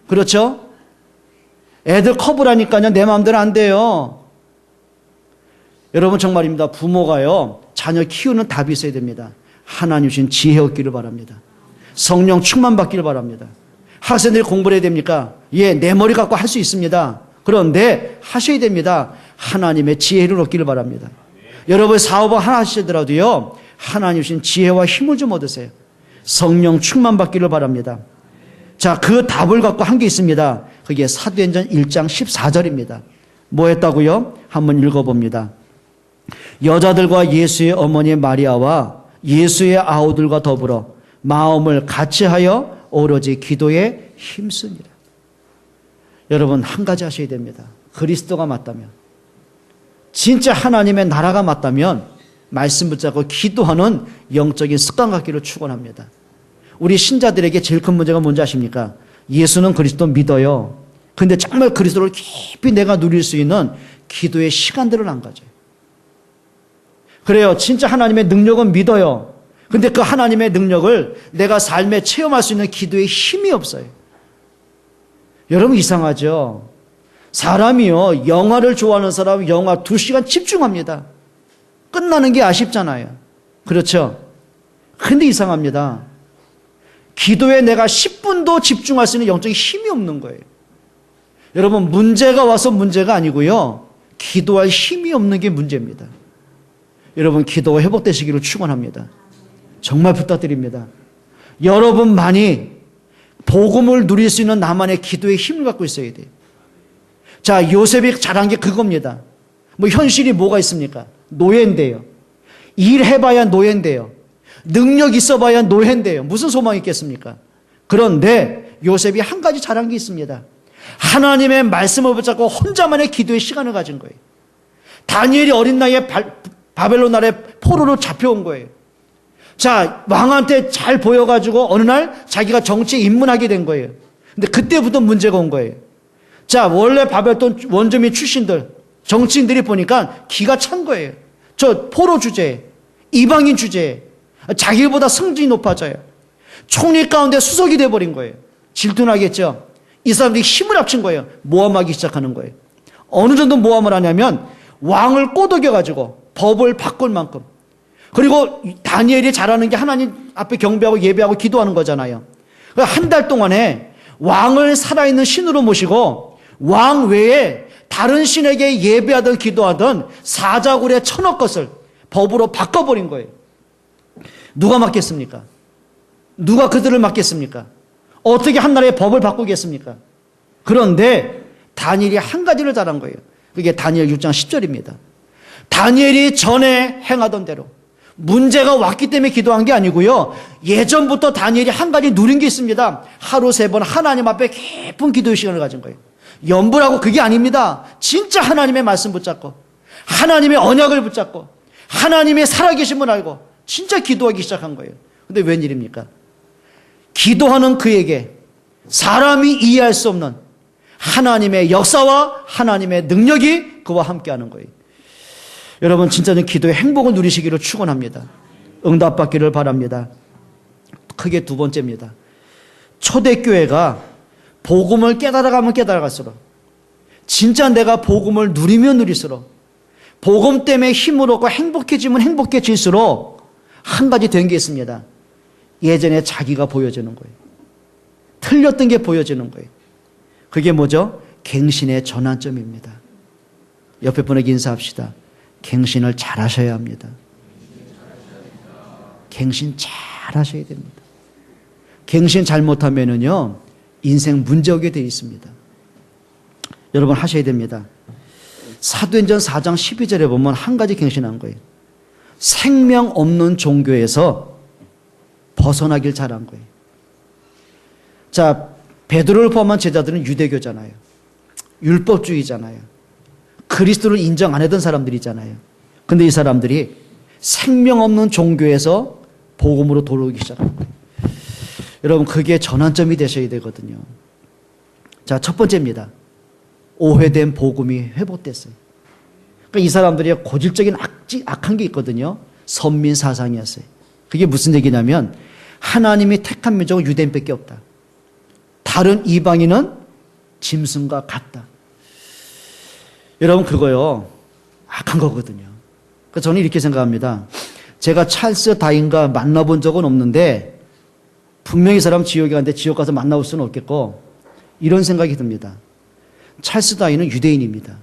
그렇죠? 애들 커브라니까요. 내 마음대로 안 돼요. 여러분 정말입니다. 부모가요 자녀 키우는 답이 있어야 됩니다. 하나님 주신 지혜 얻기를 바랍니다. 성령 충만 받기를 바랍니다. 학생들이 공부를 해야 됩니까? 예, 내 머리 갖고 할 수 있습니다. 그런데 하셔야 됩니다. 하나님의 지혜를 얻기를 바랍니다. 여러분 사업을 하나 하시더라도요 하나님 주신 지혜와 힘을 좀 얻으세요. 성령 충만 받기를 바랍니다. 자, 그 답을 갖고 한 게 있습니다. 그게 사도행전 1장 14절입니다. 뭐 했다고요? 한번 읽어봅니다. 여자들과 예수의 어머니 마리아와 예수의 아우들과 더불어 마음을 같이하여 오로지 기도에 힘쓰니라. 여러분 한 가지 하셔야 됩니다. 그리스도가 맞다면, 진짜 하나님의 나라가 맞다면 말씀 붙잡고 기도하는 영적인 습관 갖기를 축원합니다. 우리 신자들에게 제일 큰 문제가 뭔지 아십니까? 예수는 그리스도 믿어요. 근데 정말 그리스도를 깊이 내가 누릴 수 있는 기도의 시간들을 안 가져요. 그래요. 진짜 하나님의 능력은 믿어요. 근데 그 하나님의 능력을 내가 삶에 체험할 수 있는 기도의 힘이 없어요. 여러분 이상하죠? 사람이요. 영화를 좋아하는 사람은 영화 2시간 집중합니다. 끝나는 게 아쉽잖아요. 그렇죠? 근데 이상합니다. 기도에 내가 10분도 집중할 수 있는 영적인 힘이 없는 거예요. 여러분 문제가 와서 문제가 아니고요. 기도할 힘이 없는 게 문제입니다. 여러분 기도가 회복되시기를 축원합니다. 정말 부탁드립니다. 여러분만이 복음을 누릴 수 있는 나만의 기도의 힘을 갖고 있어야 돼요. 자, 요셉이 잘한 게 그겁니다. 뭐 현실이 뭐가 있습니까? 노예인데요. 일해봐야 노예인데요. 능력 있어봐야 노예인데요. 무슨 소망이 있겠습니까? 그런데 요셉이 한 가지 잘한 게 있습니다. 하나님의 말씀을 붙잡고 혼자만의 기도의 시간을 가진 거예요. 다니엘이 어린 나이에 바벨론 나라에 포로로 잡혀온 거예요. 자, 왕한테 잘 보여가지고 어느 날 자기가 정치에 입문하게 된 거예요. 근데 그때부터 문제가 온 거예요. 자, 원래 바벨론 원주민 출신들, 정치인들이 보니까 기가 찬 거예요. 저 포로 주제에, 이방인 주제에, 자기보다 성질이 높아져요. 총리 가운데 수석이 돼버린 거예요. 질투나겠죠? 이 사람들이 힘을 합친 거예요. 모함하기 시작하는 거예요. 어느 정도 모함을 하냐면 왕을 꼬드겨가지고 법을 바꿀 만큼. 그리고 다니엘이 잘하는 게 하나님 앞에 경배하고 예배하고 기도하는 거잖아요. 한 달 동안에 왕을 살아있는 신으로 모시고 왕 외에 다른 신에게 예배하든 기도하든 사자굴에 쳐넣을 것을 법으로 바꿔버린 거예요. 누가 맡겠습니까? 누가 그들을 맡겠습니까? 어떻게 한 나라의 법을 바꾸겠습니까? 그런데 다니엘이 한 가지를 잘한 거예요. 그게 다니엘 6장 10절입니다. 다니엘이 전에 행하던 대로 문제가 왔기 때문에 기도한 게 아니고요. 예전부터 다니엘이 한 가지 누린 게 있습니다. 하루 3번 하나님 앞에 깊은 기도의 시간을 가진 거예요. 염불하고 그게 아닙니다. 진짜 하나님의 말씀 붙잡고 하나님의 언약을 붙잡고 하나님의 살아계심을 알고 진짜 기도하기 시작한 거예요. 근데 웬일입니까? 기도하는 그에게 사람이 이해할 수 없는 하나님의 역사와 하나님의 능력이 그와 함께하는 거예요. 여러분 진짜는 기도의 행복을 누리시기를 축원합니다. 응답받기를 바랍니다. 크게 두 번째입니다. 초대교회가 복음을 깨달아가면 깨달아갈수록 진짜 내가 복음을 누리면 누릴수록 복음 때문에 힘을 얻고 행복해지면 행복해질수록 한 가지 된 게 있습니다. 예전에 자기가 보여지는 거예요. 틀렸던 게 보여지는 거예요. 그게 뭐죠? 갱신의 전환점입니다. 옆에 분에게 인사합시다. 갱신을 잘 하셔야 합니다. 갱신 잘 하셔야 됩니다. 갱신 잘못하면은요, 인생 문제오게 되어 있습니다. 여러분 하셔야 됩니다. 사도행전 4장 12절에 보면 한 가지 갱신한 거예요. 생명 없는 종교에서 벗어나길 잘한 거예요. 자, 베드로를 포함한 제자들은 유대교잖아요. 율법주의잖아요. 그리스도를 인정 안 하던 사람들이잖아요. 근데 이 사람들이 생명 없는 종교에서 복음으로 돌아오기 시작한 거예요. 여러분 그게 전환점이 되셔야 되거든요. 자, 첫 번째입니다. 오해된 복음이 회복됐어요. 그러니까 이 사람들이 고질적인 악한 게 있거든요. 선민 사상이었어요. 그게 무슨 얘기냐면 하나님이 택한 민족은 유대인밖에 없다. 다른 이방인은 짐승과 같다. 여러분 그거요 악한 거거든요. 그래서 저는 이렇게 생각합니다. 제가 찰스 다윈과 만나본 적은 없는데 분명히 이 사람 지옥에 갔는데 지옥 가서 만나볼 수는 없겠고 이런 생각이 듭니다. 찰스 다윈은 유대인입니다.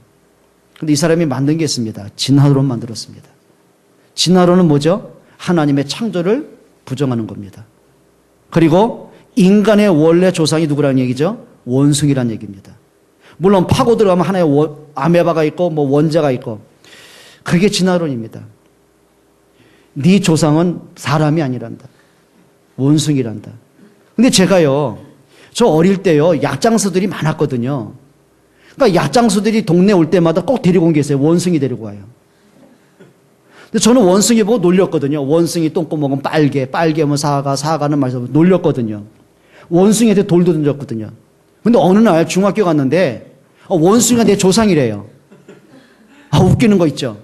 근데 이 사람이 만든 게 있습니다. 진화론을 만들었습니다. 진화론은 뭐죠? 하나님의 창조를 부정하는 겁니다. 그리고 인간의 원래 조상이 누구라는 얘기죠? 원숭이라는 얘기입니다. 물론 파고 들어가면 하나의 아메바가 있고 뭐 원자가 있고 그게 진화론입니다. 네 조상은 사람이 아니란다. 원숭이란다. 근데 제가요, 저 어릴 때요, 약장수들이 많았거든요. 그러니까 약장수들이 동네 올 때마다 꼭 데리고 온 게 있어요. 원숭이 데리고 와요. 근데 저는 원숭이 보고 놀렸거든요. 원숭이 똥구멍은 빨개, 빨개면 사과는 말해서 놀렸거든요. 원숭이한테 돌도 던졌거든요. 근데 어느 날 중학교 갔는데 원숭이가 내 조상이래요. 웃기는 거 있죠.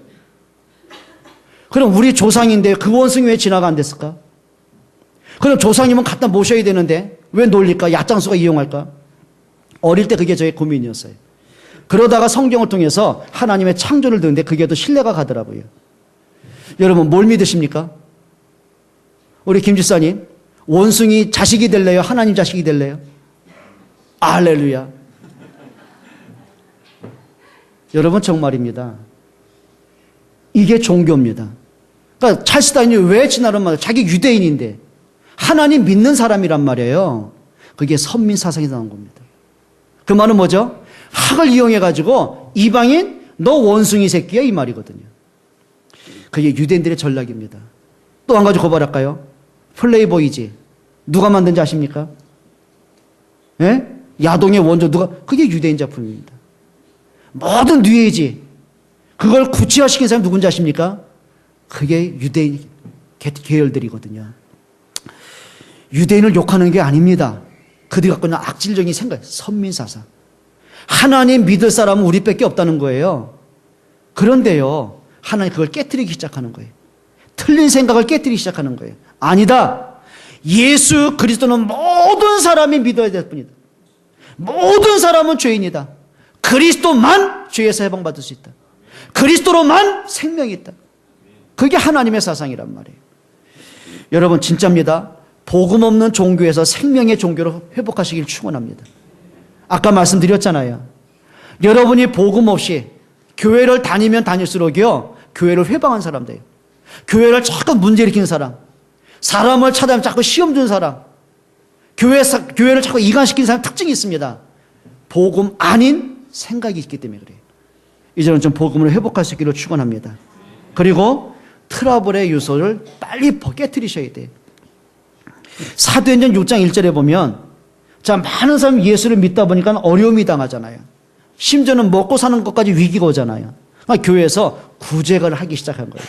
그럼 우리 조상인데 그 원숭이 왜 진화가 안 됐을까? 그럼 조상님은 갖다 모셔야 되는데 왜 놀릴까? 야장수가 이용할까? 어릴 때 그게 저의 고민이었어요. 그러다가 성경을 통해서 하나님의 창조를 듣는데 그게 더 신뢰가 가더라고요. 여러분 뭘 믿으십니까? 우리 김 집사님 원숭이 자식이 될래요? 하나님 자식이 될래요? 할렐루야. 여러분 정말입니다. 이게 종교입니다. 그러니까 찰스 다윈이 왜 진화를 말해요? 자기 유대인인데 하나님 믿는 사람이란 말이에요. 그게 선민 사상에서 나온 겁니다. 그 말은 뭐죠? 학을 이용해가지고 이방인 너 원숭이 새끼야 이 말이거든요. 그게 유대인들의 전략입니다. 또 한 가지 고발할까요? 플레이보이지 누가 만든지 아십니까? 예? 야동의 원조 누가? 그게 유대인 작품입니다. 모든 뉴에이지 그걸 구체화시킨 사람이 누군지 아십니까? 그게 유대인 계열들이거든요. 유대인을 욕하는 게 아닙니다. 그들이 갖고 있는 악질적인 생각, 선민사상. 하나님 믿을 사람은 우리밖에 없다는 거예요. 그런데요, 하나님 그걸 깨트리기 시작하는 거예요. 틀린 생각을 깨트리기 시작하는 거예요. 아니다. 예수 그리스도는 모든 사람이 믿어야 될 뿐이다. 모든 사람은 죄인이다. 그리스도만 죄에서 해방받을 수 있다. 그리스도로만 생명이 있다. 그게 하나님의 사상이란 말이에요. 여러분 진짜입니다. 복음 없는 종교에서 생명의 종교로 회복하시길 축원합니다. 아까 말씀드렸잖아요. 여러분이 복음 없이 교회를 다니면 다닐수록요 교회를 회방한 사람들이에요. 교회를 자꾸 문제 일으키는 사람, 사람을 찾아내면 자꾸 시험 주는 사람, 교회를 자꾸 이간시키는 사람 특징이 있습니다. 복음 아닌 생각이 있기 때문에 그래요. 이제는 좀 복음을 회복할 수 있기를 축원합니다. 그리고 트러블의 요소를 빨리 깨트리셔야 돼요. 사도행전 6장 1절에 보면 자 많은 사람이 예수를 믿다 보니까 어려움이 당하잖아요. 심지어는 먹고 사는 것까지 위기가 오잖아요. 그러니까 교회에서 구제를 하기 시작한 거예요.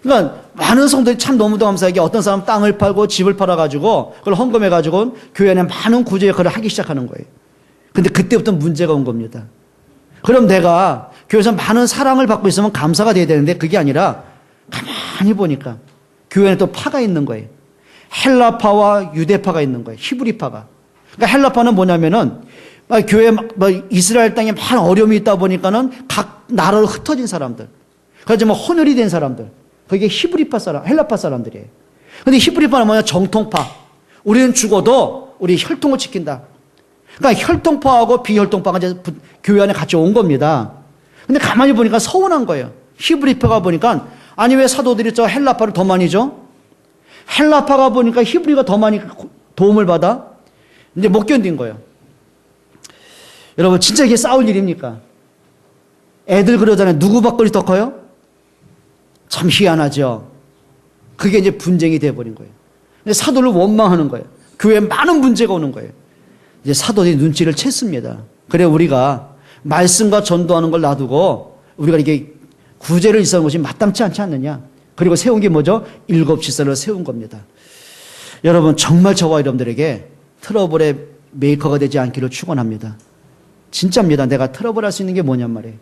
그러니까 많은 성도들이 참 너무도 감사하게 어떤 사람은 땅을 팔고 집을 팔아가지고 그걸 헌금해가지고 교회 안에 많은 구제 역할을 하기 시작하는 거예요. 근데 그때부터 문제가 온 겁니다. 그럼 내가 교회에서 많은 사랑을 받고 있으면 감사가 돼야 되는데 그게 아니라 가만히 보니까 교회 안에 또 파가 있는 거예요. 헬라파와 유대파가 있는 거예요. 히브리파가. 그러니까 헬라파는 뭐냐면은 교회 이스라엘 땅에 많은 어려움이 있다 보니까는 각 나라로 흩어진 사람들. 그래서 뭐 혼혈이 된 사람들. 그게 히브리파 사람, 헬라파 사람들이에요. 근데 히브리파는 뭐냐? 정통파. 우리는 죽어도 우리 혈통을 지킨다. 그러니까 혈통파하고 비혈통파가 이제 교회 안에 같이 온 겁니다. 근데 가만히 보니까 서운한 거예요. 히브리파가 보니까 아니 왜 사도들이 저 헬라파를 더 많이 줘? 헬라파가 보니까 히브리가 더 많이 도움을 받아? 이제 못 견딘 거예요. 여러분 진짜 이게 싸울 일입니까? 애들 그러잖아요. 누구 밥그릇이 더 커요? 참 희한하죠. 그게 이제 분쟁이 돼버린 거예요. 근데 사도를 원망하는 거예요. 교회에 많은 문제가 오는 거예요. 이제 사도들이 눈치를 챘습니다. 그래 우리가 말씀과 전도하는 걸 놔두고 우리가 이게 구제를 일삼는 것이 마땅치 않지 않느냐. 그리고 세운 게 뭐죠? 7지서를 세운 겁니다. 여러분 정말 저와 여러분들에게 트러블의 메이커가 되지 않기를 축원합니다. 진짜입니다. 내가 트러블 할 수 있는 게 뭐냔 말이에요.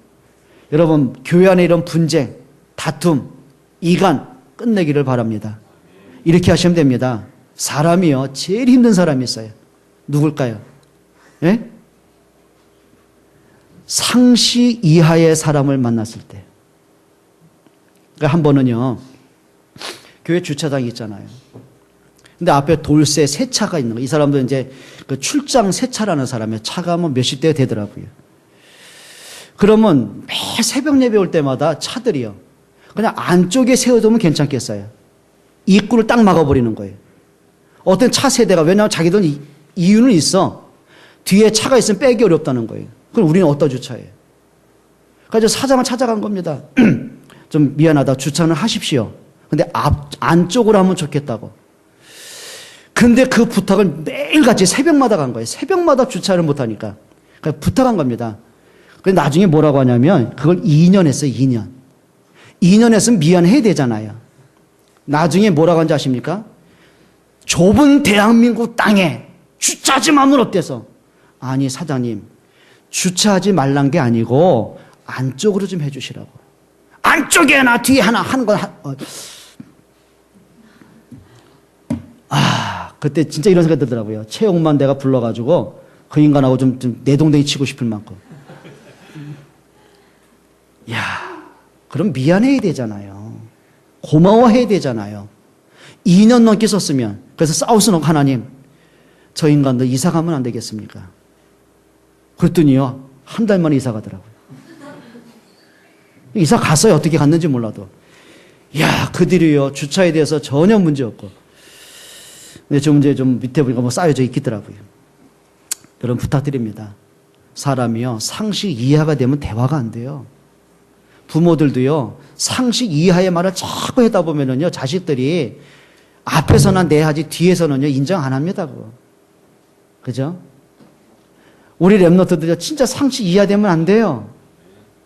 여러분 교회 안에 이런 분쟁, 다툼, 이간 끝내기를 바랍니다. 이렇게 하시면 됩니다. 사람이요 제일 힘든 사람이 있어요. 누굴까요? 예? 상시 이하의 사람을 만났을 때. 그러니까 한 번은요 교회 주차장이 있잖아요. 근데 앞에 돌쇠 새 차가 있는 거예요. 이 사람도 이제 그 출장 새 차라는 사람의 차가 뭐 몇십 대가 되더라고요. 그러면 매 새벽 예배 올 때마다 차들이요. 그냥 안쪽에 세워두면 괜찮겠어요. 입구를 딱 막아버리는 거예요. 어떤 차 세대가 왜냐하면 자기들은 이유는 있어. 뒤에 차가 있으면 빼기 어렵다는 거예요. 그럼 우리는 어디다 주차해요? 그래서 사장을 찾아간 겁니다. 좀 미안하다. 주차는 하십시오. 근데 안쪽으로 하면 좋겠다고. 근데 그 부탁을 매일같이 새벽마다 간 거예요. 새벽마다 주차를 못하니까. 그러니까 부탁한 겁니다. 근데 나중에 뭐라고 하냐면 그걸 2년 했어요. 2년. 2년 했으면 미안해야 되잖아요. 나중에 뭐라고 하는지 아십니까? 좁은 대한민국 땅에 주차하지 마면 어때서? 아니 사장님, 주차하지 말란 게 아니고 안쪽으로 좀 해주시라고. 안쪽에 하나 뒤에 하나 하는 건 그때 진짜 이런 생각이 들더라고요. 채용만 내가 불러가지고 그 인간하고 좀 내동댕이 치고 싶을 만큼. 야, 그럼 미안해야 되잖아요. 고마워해야 되잖아요. 2년 넘게 썼으면. 그래서 싸울 수는 없고, 하나님, 저 인간도 이사 가면 안 되겠습니까? 그랬더니요, 한 달 만에 이사 가더라고요. 이사 갔어요. 어떻게 갔는지 몰라도. 야, 그 뒤로요, 주차에 대해서 전혀 문제 없고. 근데 저 문제 좀 밑에 보니까 뭐 쌓여져 있더라고요. 여러분 부탁드립니다. 사람이요, 상식 이하가 되면 대화가 안 돼요. 부모들도요, 상식 이하의 말을 자꾸 하다 보면은요, 자식들이 앞에서는 내 하지 뒤에서는요, 인정 안 합니다, 그거. 그죠? 우리 랩너트들요, 진짜 상식 이하 되면 안 돼요.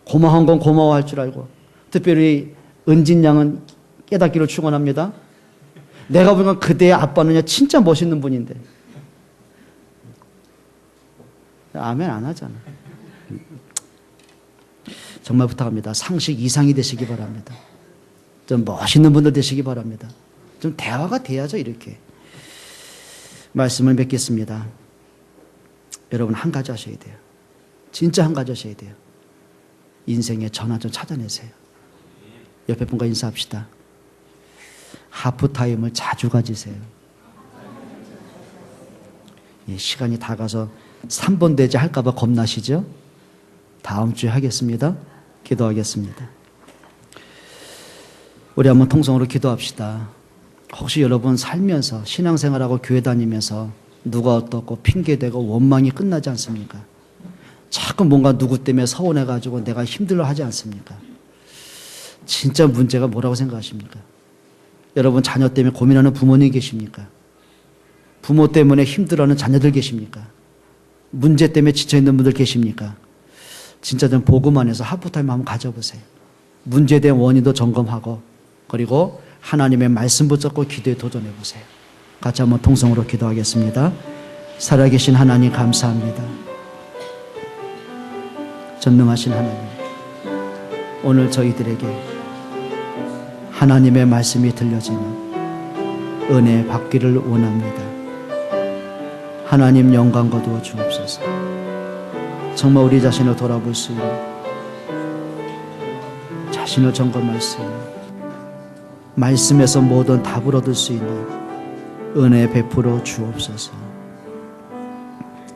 고마운 건 고마워할 줄 알고. 특별히 은진 양은 깨닫기를 축원합니다. 내가 보니까 그대의 아빠는요, 진짜 멋있는 분인데. 아멘 안 하잖아. 정말 부탁합니다. 상식 이상이 되시기 바랍니다. 좀 멋있는 분들 되시기 바랍니다. 좀 대화가 돼야죠, 이렇게. 말씀을 맺겠습니다. 여러분, 한 가지 하셔야 돼요. 진짜 한 가지 하셔야 돼요. 인생의 전환 좀 찾아내세요. 옆에 분과 인사합시다. 하프타임을 자주 가지세요. 예, 시간이 다 가서 3번 대지 할까봐 겁나시죠? 다음 주에 하겠습니다. 기도하겠습니다. 우리 한번 통성으로 기도합시다. 혹시 여러분 살면서 신앙생활하고 교회 다니면서 누가 어떻고 핑계대고 원망이 끝나지 않습니까? 자꾸 뭔가 누구 때문에 서운해가지고 내가 힘들어 하지 않습니까? 진짜 문제가 뭐라고 생각하십니까? 여러분 자녀 때문에 고민하는 부모님 계십니까? 부모 때문에 힘들어하는 자녀들 계십니까? 문제 때문에 지쳐있는 분들 계십니까? 진짜 좀 복음 안에서 하프타임 한번 가져보세요. 문제에 대한 원인도 점검하고 그리고 하나님의 말씀 붙잡고 기도에 도전해보세요. 같이 한번 통성으로 기도하겠습니다. 살아계신 하나님 감사합니다. 전능하신 하나님, 오늘 저희들에게 하나님의 말씀이 들려지는 은혜 받기를 원합니다. 하나님 영광 거두어 주옵소서. 정말 우리 자신을 돌아볼 수 있는, 자신을 점검할 수 있는, 말씀에서 모든 답을 얻을 수 있는 은혜 베풀어 주옵소서.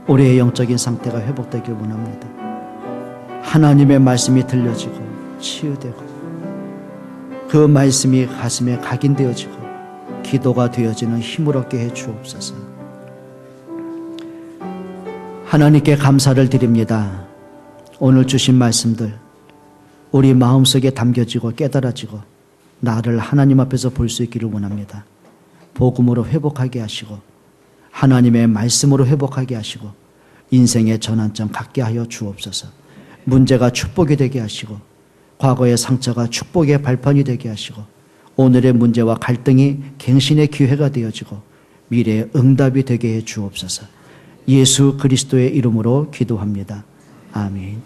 우리의 영적인 상태가 회복되길 원합니다. 하나님의 말씀이 들려지고 치유되고 그 말씀이 가슴에 각인되어지고 기도가 되어지는 힘을 얻게 해 주옵소서. 하나님께 감사를 드립니다. 오늘 주신 말씀들 우리 마음속에 담겨지고 깨달아지고 나를 하나님 앞에서 볼 수 있기를 원합니다. 복음으로 회복하게 하시고 하나님의 말씀으로 회복하게 하시고 인생의 전환점 갖게 하여 주옵소서. 문제가 축복이 되게 하시고 과거의 상처가 축복의 발판이 되게 하시고 오늘의 문제와 갈등이 갱신의 기회가 되어지고 미래의 응답이 되게 해 주옵소서. 예수 그리스도의 이름으로 기도합니다. 아멘.